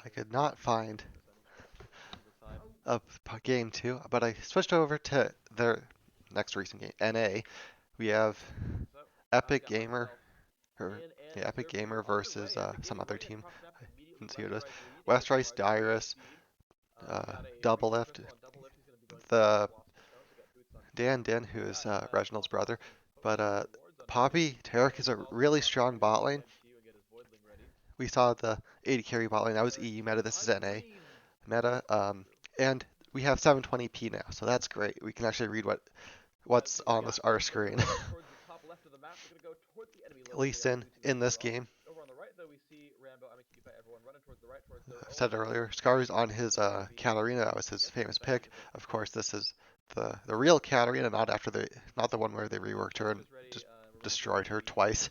I could not find a game 2, but I switched over to their next recent game, NA. We have Epic Gamer, or yeah, Epic Gamer versus some other team. I didn't see who it is. West Rice Dyrus, Double Lift, the Dan, who is Reginald's brother. But Poppy Tarek is a really strong bot lane. We saw the 80 carry bot lane. That was EU meta. This is NA meta. And we have 720p now, so that's great. We can actually read what's on this our screen. Lee Sin in this game. I said earlier, Scar's on his Katarina. That was his famous pick. Of course, this is the real Katarina, not the one where they reworked her and just destroyed her twice.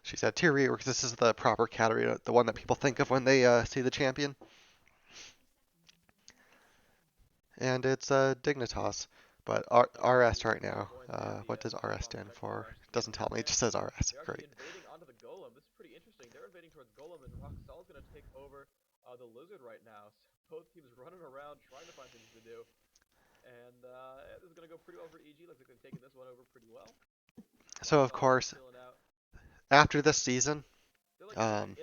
She's had two reworks. This is the proper Katarina, the one that people think of when they see the champion. And it's Dignitas. But RS right now. What does RS stand for? It doesn't tell me. It just says RS. Great. So of course, after this season, um,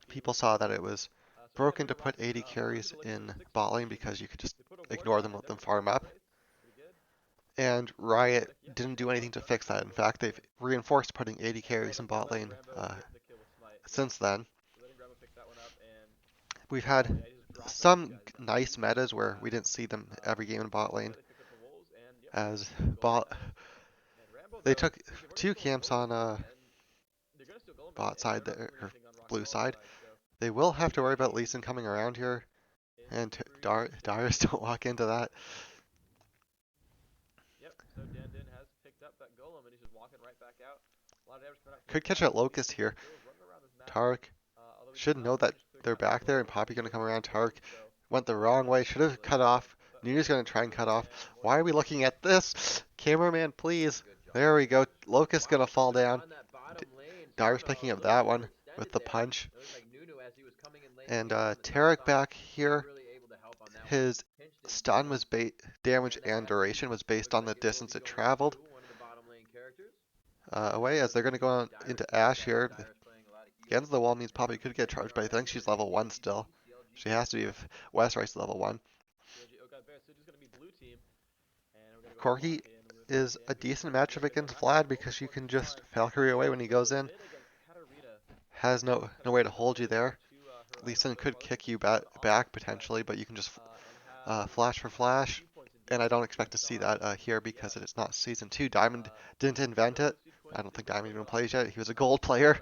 people saw that it was broken to put 80 carries in bot lane because you could just ignore them, let them farm up. And Riot didn't do anything to fix that. In fact, they've reinforced putting 80 carries in bot lane since then. We've had some nice metas where we didn't see them every game in bot lane, as they took two camps on bot side there, or blue side. They will have to worry about Lee Sin coming around here, and Darius don't walk into that. Could catch a Locust here. Tarek should know that they're back there, and Poppy gonna come around. Tarek went the wrong way. Should have cut off. Nunu's gonna try and cut off. Why are we looking at this? Cameraman, please. There we go. Locust gonna fall down. Darius picking up that one with the punch. And Tarek back here. His stun was damage and duration was based on the distance it traveled away. As they're gonna go into Ash here. Against the wall means Poppy could get charged, but I think she's level 1 still. She has to be if West Rice level 1. Corki is a decent matchup against Vlad because you can just Valkyrie away when he goes in. Has no way to hold you there. Lee Sin could kick you back potentially, but you can just flash for flash. And I don't expect to see that here because it's not Season 2. Diamond didn't invent it. I don't think Diamond even plays yet. He was a gold player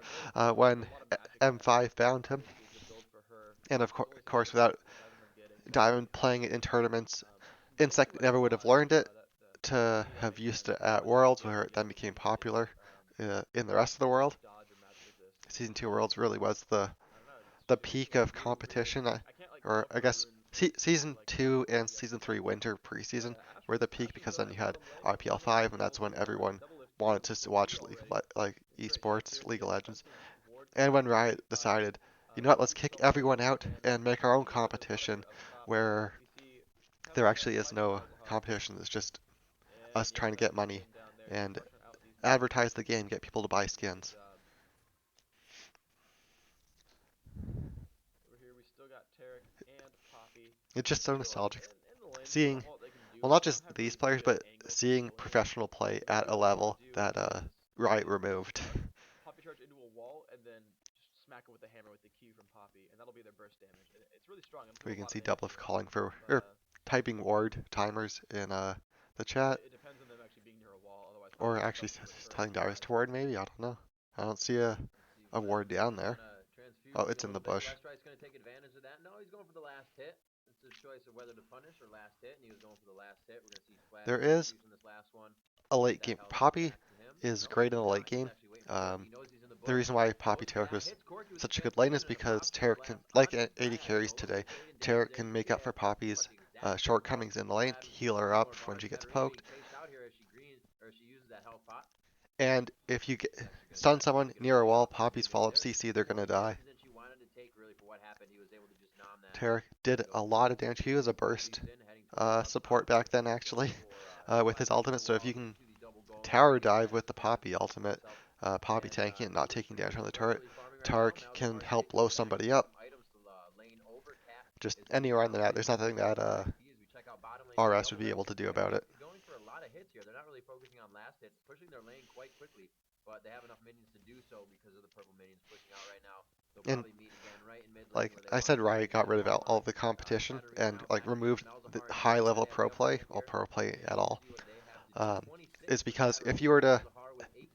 when M5 found him. And of course, without Diamond playing it in tournaments, Insect never would have learned it to have used it at Worlds, where it then became popular in the rest of the world. Season 2 Worlds really was the peak of competition, or I guess Season 2 and Season 3 Winter preseason were the peak because then you had RPL 5, and that's when everyone wanted to watch like esports, League of Legends. And when Riot decided, you know what, let's kick everyone out and make our own competition where there actually is no competition. It's just us trying to get money and advertise the game, get people to buy skins. It's just so nostalgic seeing, well, not just these players, but seeing professional play at a level that Riot removed. We can see Doublelift calling for, or typing ward timers in the chat. Or actually telling Darius to ward maybe, I don't know. I don't see a ward down there. Oh, it's in the bush. There is a late game. Poppy is great in the late game. The reason why Poppy Tarek was such a good lane is because Tarek can, like 80 carries today, Tarek can make up for Poppy's shortcomings in the lane, heal her up when she gets poked. And if you stun someone near a wall, Poppy's follow-up CC, they're gonna die. Tarek did a lot of damage. He was a burst support back then, actually, with his ultimate. So if you can tower dive with the Poppy ultimate, Poppy tanking and not taking damage from the turret, Tarek can help blow somebody up just anywhere on the map. There's nothing that RS would be able to do about it. And like I said, Riot got rid of all the competition and like removed the high level pro play or pro play at all. Um, is because if you were to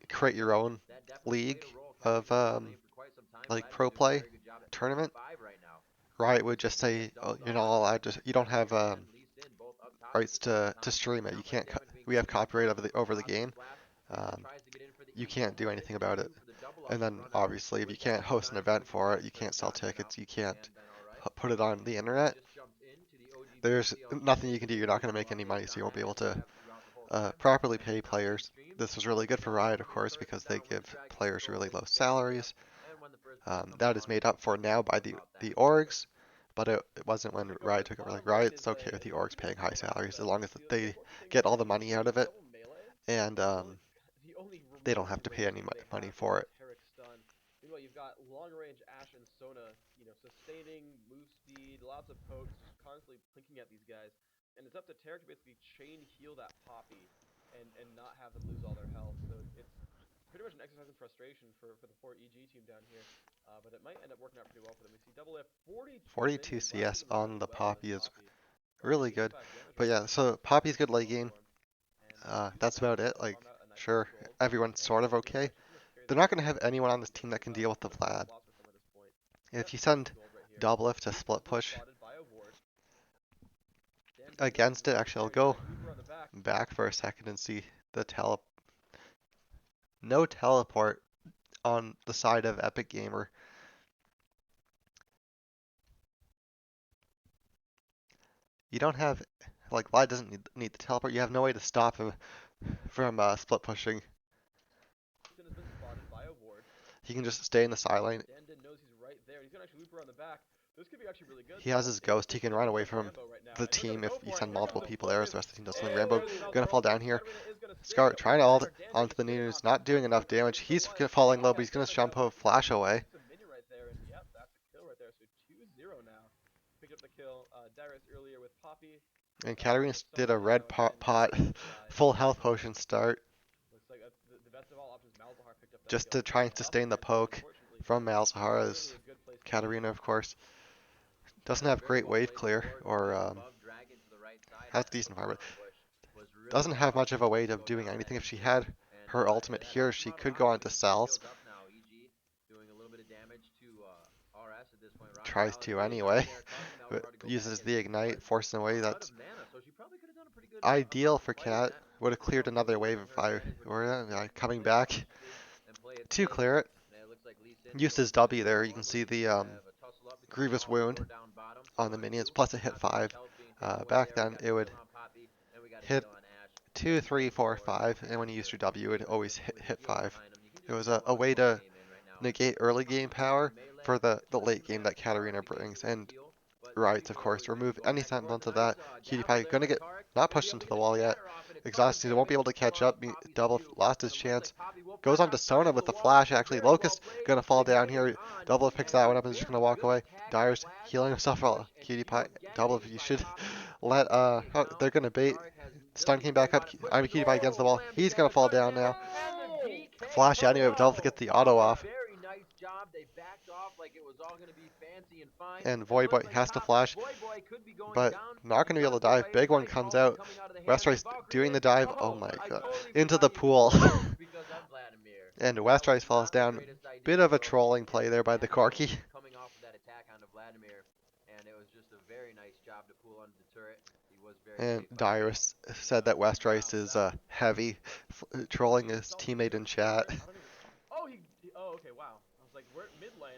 create your own league of like pro play tournament, Riot would just say, oh, you're not allowed to, you don't have rights to stream it. You can't. We have copyright over the game. Um, you can't do anything about it. And then obviously, if you can't host an event for it, you can't sell tickets, you can't put it on the internet. There's nothing you can do. You're not going to make any money, so you won't be able to properly pay players. This was really good for Riot, of course, because they give players really low salaries. That is made up for now by the orgs, but it wasn't when Riot took over. Like Riot's okay with the orgs paying high salaries as long as they get all the money out of it, and they don't have to pay any money for it. Meanwhile, you've got long-range Ashe and Sona, sustaining move speed, lots of pokes, just constantly plinking at these guys, and it's up to Tarek to basically chain heal that Poppy and not have them lose all their health. So it's pretty much an exercise in frustration for the poor EG team down here, but it might end up working out pretty well for them. We see Double F 42 42 CS on the Poppy is only really good. 85 damage But right yeah, now. so Poppy's good late game. And That's about it. Like, farm out a nice sure, gold. everyone's sort of okay. They're not going to have anyone on this team that can deal with the Vlad. If you send Doublelift to split push against it, actually, I'll go back for a second and see the no teleport on the side of Epic Gamer. You don't have, like, Vlad doesn't need the teleport. You have no way to stop him from split pushing. He can just stay in the side lane. He has his ghost. He can run away from the team if you send multiple people there. So the rest of the team does something. Rambo gonna fall down here. Scar trying to ult onto the news, not doing enough damage. He's falling low, but he's gonna jump a flash away. And Katarina did a red pot full health potion start just to try and sustain the poke from Malzahar, as Katarina, of course, doesn't have great wave clear or has decent farm, but doesn't have much of a way of doing anything. If she had her ultimate here, she could go on to Sal's. Tries to anyway, but uses the ignite, forcing away. That's ideal for Cat. Would have cleared another wave if I were coming back to clear it. Used his W there. You can see the grievous wound on the minions, plus it hit 5. Back then, it would hit 2, 3, 4, 5, and when you used your W, it would always hit 5. It was a way to negate early game power for the late game that Katarina brings, and Rights, of course, remove any semblance of that. Cutie Pie gonna get not pushed into the wall yet. Exhausted, won't be able to catch up. Double lost his chance. Goes on to Sona with the flash, actually. Locust gonna fall down here. Double picks that one up and is just gonna walk away. Dyer's healing himself. Cutie Pie, Double, you should let, oh, they're gonna bait. Stun came back up. I'm Cutie Pie against the wall. He's gonna fall down now. Flash anyway, but Double gets the auto off. And Voyboy has to flash, but not going to be able to dive. Big one comes out. Westrice doing the dive. Oh my god. Into the pool. And Westrice falls down. Bit of a trolling play there by the Corki. And Dyrus said that Westrice is heavy, trolling his teammate in chat. Oh, okay, wow. I was like, we're mid lane.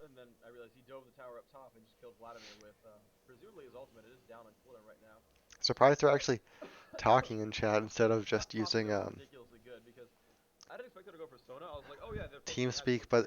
And then I realized he dove the tower up top and just killed Vladimir with presumably his ultimate. It is down on cooldown right now. Surprised they're actually talking in chat instead of just using ridiculously good because I didn't expect her to go for Sona. I was like, oh yeah, TeamSpeak, but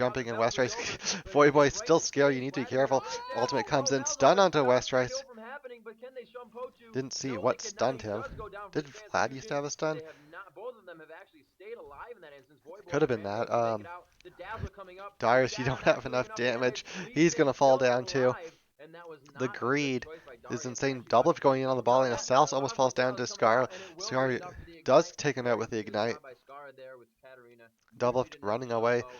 jumping in West Rice. But Void Boy still right scary. You in, need to be right careful. now, Ultimate comes in. that was a lot Stun of onto that was West a Rice. KO from happening, but can they Shumpotu? Didn't see No, they what cannot. stunned He him. does go down for Did the Vlad used to transfusion. have a stun? They have not. Both of them have actually stayed alive in that instance. Void Could Boy have been been able that. to make it out. The Dazzler coming up. He's Darius, you don't down, have not doing enough enough damage. damage. Lee He's Sin gonna fall still down too. alive, and that was The not a good greed choice by is Darius. He insane. actually got Double his going in on the ball, and yeah, Salas almost falls Cosmic down Tail to is coming Scar. out, and it will be Scar enough for the does ignite. take him out with Very the good ignite. job by Scar there with Katarina. Double Greedy to no running away. combo.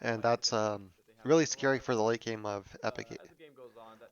and that's really scary for the late game of Epic. As the game goes on, that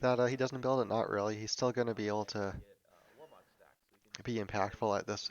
that he doesn't build it? Not really. He's still going to be able to be impactful at this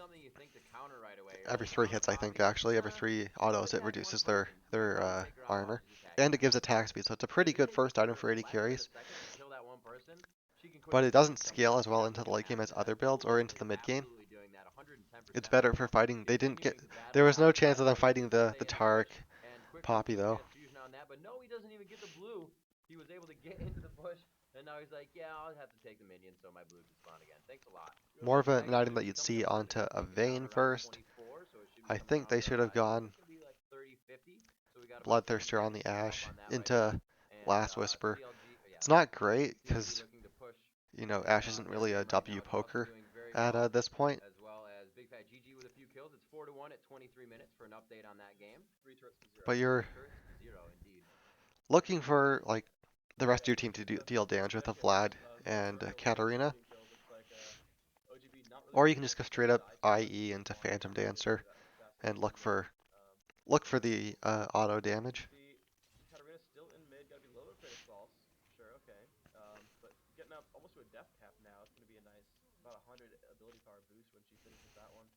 something you think to counter right away. You're Every like, 3 found the hits, I think, poppy. actually. Every 3 I'll autos, it attack one reduces their, person. I'll take her out while armor. she's attacking And me. it gives attack speed, so it's a pretty If you good can first give item her for AD less than a carries. second to kill that one person, she can But quickly it kill doesn't herself. scale as well into the Definitely late gonna game have as to other that. builds or into It's the mid game. absolutely doing that 110%. It's better for fighting. They If you're didn't get. getting bad There was no attacks chance of them right away, fighting you can the stay in the Tark bush and quickly Poppy though. transfusion on that. But no, he doesn't even get the blue. He was able to get into the bush, and now he's like, yeah, I'll have to take the minion so my blue can spawn again. Thanks a lot. More of an Dragon item should that be you'd coming see up for the onto next a beacon down Vayne around first. 24, so it should be I coming think off they the, should have I think gone it's gonna be got about 10 Bloodthirster on seconds the to go up Ashe on that right now. into And Last Whisper. yeah, It's not so great CLG because, looking to push you know, Ashe isn't their really a game right now. W It's also poker doing very at well, this point. as well as Big Fat GG with a few kills. It's 4-1 at 23 minutes for an update on that game. 3 turrets to 0. But you're 3 turrets to 0, indeed. looking for like the rest of Yeah, your team to yeah, deal damage we with a actually have Vlad Zero and kills, Katarina, 13 kills. Looks like OGB not really or you doing can just much go with their straight up side carry. That's IE what they into want. Phantom They want to go Dancer for that and assassination mid. Um, look for the auto damage. see, Katarina's still in mid. Got to be a little bit afraid of salts. Sure, okay. But getting up almost to a death cap now. It's going to be a nice about 100 ability power boost when she finishes that one.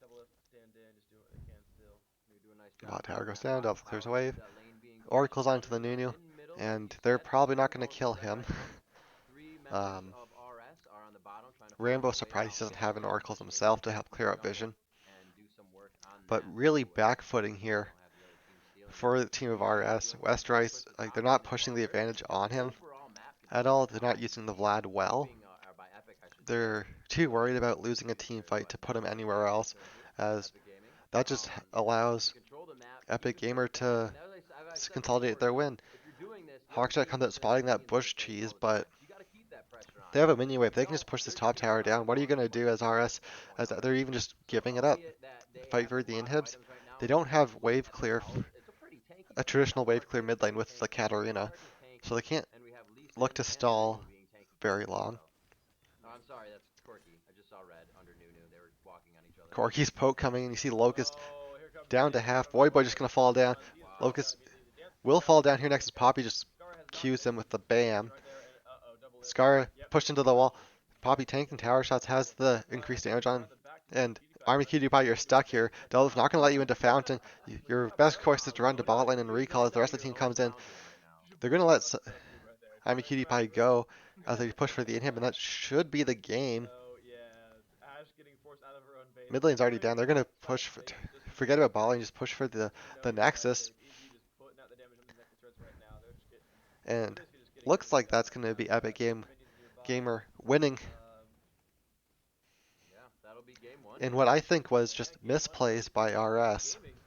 Double lift, stand in, just doing what they can still. They do a nice job Bot tower holding goes that down, bot double clears a tower, keep wave. that lane being pushed. Oracle's onto the Dreamhack Nunu, in middle, like and you they're said, just probably not doing going to most of kill the death him. right now. 3 members of RS are on the bottom trying to find Rambo their way surprised down he doesn't mid. have an They're Oracles pushing into himself the to help basement clear up jungle vision, and do some work on but that. really So backfooting they here don't have the other team stealing for that. the team of GG RS. feels like they're trying to Westerice, push the like they're top not lane as pushing well. the Very advantage on him overall map at control all. right They're now not by using the GG, Vlad well. keeping or by Epic, I should say. They're too worried Keeping about both losing a teams team very fight to put him sweaty right anywhere now in else, terms of as Epic Gaming. that just They allows control the map, keep Epic it very Gamer balanced. to And as I've said this consolidate before their too, win. if you're doing this, the other Hawkshot team comes out is there's spotting that minions in bush the face cheese, all the but time. So you got to keep that pressure on they them. have a mini If wave. you They can just don't, push this they're just top going to tower drop the down. What are you ball going so to much do as quicker at RS? this point As they're already. even just So giving it up. albeit that they Fight have for a the lot of inhibs. items right now They and don't they have have low wave Epic clear, towers, it's a pretty tanky a game. traditional So wave our clear King's mid lane very with the tanky, Katarina, Reinhardt is so tanky, they can't and we have Lee look Sin to and Nunu stall being tanky very players. long. So oh, I'm sorry, that's Corky. I just saw red under Nunu. They were walking on each other. Corky's poke coming, and you see Locust Oh, here comes down to Dance half. from Boy Locust. just gonna fall down. He's Wow. got Locust immediately the Dance will down. fall down here Scar next is as dead. Poppy just Scar has not cues him been with the taken bam. right there, and double lift. Scar Yep, pushed into the wall. Poppy tanking yep. tower shots has the Well, increased actually, damage Scar on. on the back to And PewDiePie. Army Let's PewDiePie, you're see what he stuck does. here. Check this Delve's out. not going to let you into Fountain. Look at Your that, best bro. choice is to run to bot lane and recall as the rest of the team comes in. Fountain right now. They're going to let That's a best move right there. Army Come at me, PewDiePie bro. go as they push for the inhib, and that should be the game. So yeah, Ash getting forced out of her own base. Mid lane's already Very down. They're going to solid push for, take just from forget Scar about bot there. lane, just push for Even though the he did that Nexus. take, EG just putting out the damage on these Nexus turrets right now. They're And basically just getting looks everything like done that's right going to now. be You've Epic got minions nearby. Gamer winning Um, Yeah, that'll be game one in here. what I think was Dreamhack just game one misplays versus by Epic RS. Gaming.